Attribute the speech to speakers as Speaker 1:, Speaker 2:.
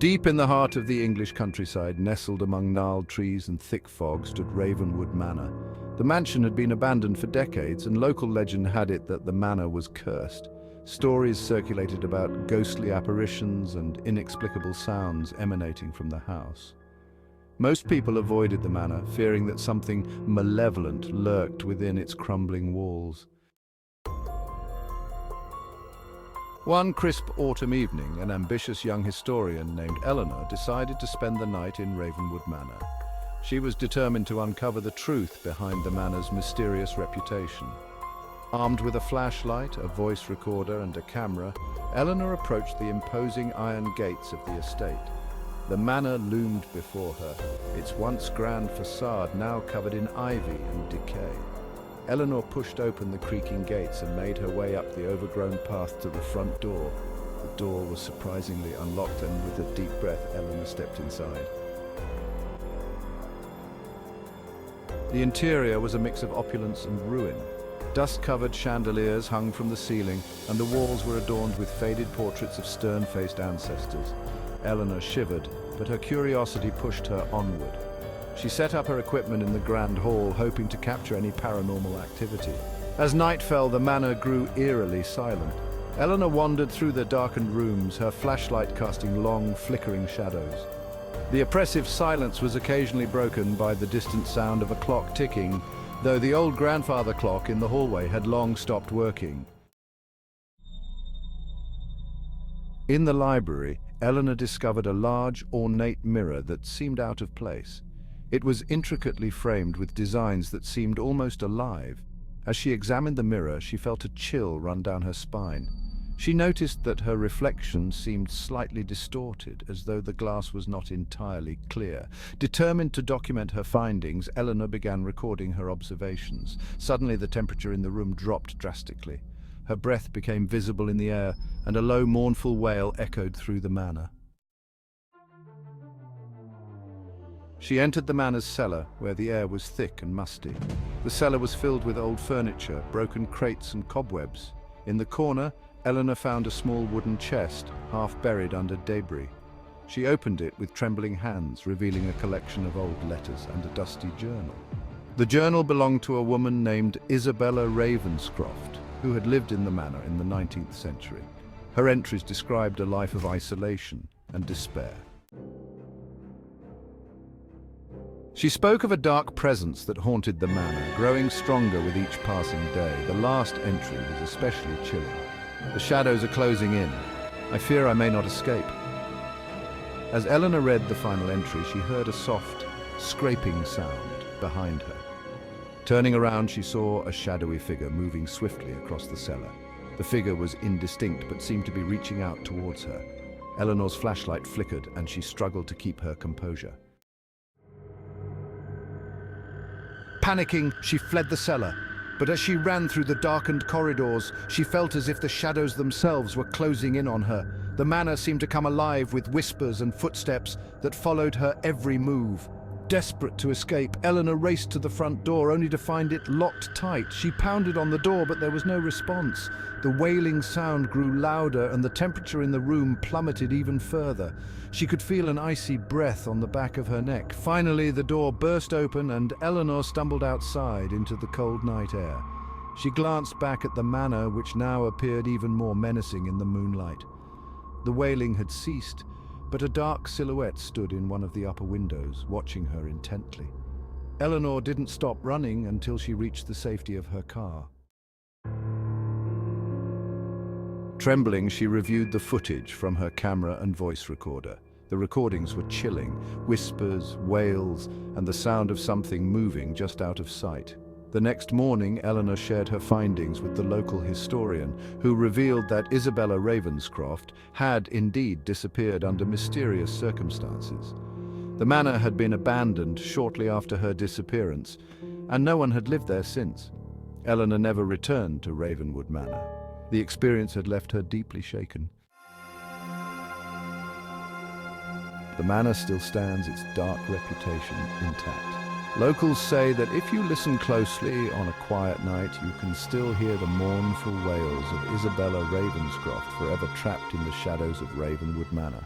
Speaker 1: Deep in the heart of the English countryside, nestled among gnarled trees and thick fog, stood Ravenwood Manor. The mansion had been abandoned for decades, and local legend had it that the manor was cursed. Stories circulated about ghostly apparitions and inexplicable sounds emanating from the house. Most people avoided the manor, fearing that something malevolent lurked within its crumbling walls. One crisp autumn evening, an ambitious young historian named Eleanor decided to spend the night in Ravenwood Manor. She was determined to uncover the truth behind the manor's mysterious reputation. Armed with a flashlight, a voice recorder, and a camera, Eleanor approached the imposing iron gates of the estate. The manor loomed before her, its once grand facade now covered in ivy and decay. Eleanor pushed open the creaking gates and made her way up the overgrown path to the front door. The door was surprisingly unlocked, and with a deep breath, Eleanor stepped inside. The interior was a mix of opulence and ruin. Dust-covered chandeliers hung from the ceiling, and the walls were adorned with faded portraits of stern-faced ancestors. Eleanor shivered, but her curiosity pushed her onward. She set up her equipment in the grand hall, hoping to capture any paranormal activity. As night fell, the manor grew eerily silent. Eleanor wandered through the darkened rooms, her flashlight casting long, flickering shadows. The oppressive silence was occasionally broken by the distant sound of a clock ticking, though the old grandfather clock in the hallway had long stopped working. In the library, Eleanor discovered a large, ornate mirror that seemed out of place. It was intricately framed with designs that seemed almost alive. As she examined the mirror, she felt a chill run down her spine. She noticed that her reflection seemed slightly distorted, as though the glass was not entirely clear. Determined to document her findings, Eleanor began recording her observations. Suddenly, the temperature in the room dropped drastically. Her breath became visible in the air, and a low, mournful wail echoed through the manor. She entered the manor's cellar, where the air was thick and musty. The cellar was filled with old furniture, broken crates and cobwebs. In the corner, Eleanor found a small wooden chest, half buried under debris. She opened it with trembling hands, revealing a collection of old letters and a dusty journal. The journal belonged to a woman named Isabella Ravenscroft, who had lived in the manor in the 19th century. Her entries described a life of isolation and despair. She spoke of a dark presence that haunted the manor, growing stronger with each passing day. The last entry was especially chilling. The shadows are closing in. I fear I may not escape. As Eleanor read the final entry, she heard a soft, scraping sound behind her. Turning around, she saw a shadowy figure moving swiftly across the cellar. The figure was indistinct, but seemed to be reaching out towards her. Eleanor's flashlight flickered, and she struggled to keep her composure. Panicking, she fled the cellar, but as she ran through the darkened corridors, she felt as if the shadows themselves were closing in on her. The manor seemed to come alive with whispers and footsteps that followed her every move. Desperate to escape, Eleanor raced to the front door, only to find it locked tight. She pounded on the door, but there was no response. The wailing sound grew louder, and the temperature in the room plummeted even further. She could feel an icy breath on the back of her neck. Finally, the door burst open, and Eleanor stumbled outside into the cold night air. She glanced back at the manor, which now appeared even more menacing in the moonlight. The wailing had ceased, but a dark silhouette stood in one of the upper windows, watching her intently. Eleanor didn't stop running until she reached the safety of her car. Trembling, she reviewed the footage from her camera and voice recorder. The recordings were chilling, whispers, wails, and the sound of something moving just out of sight. The next morning, Eleanor shared her findings with the local historian, who revealed that Isabella Ravenscroft had indeed disappeared under mysterious circumstances. The manor had been abandoned shortly after her disappearance, and no one had lived there since. Eleanor never returned to Ravenwood Manor. The experience had left her deeply shaken. The manor still stands, its dark reputation intact. Locals say that if you listen closely on a quiet night, you can still hear the mournful wails of Isabella Ravenscroft, forever trapped in the shadows of Ravenwood Manor.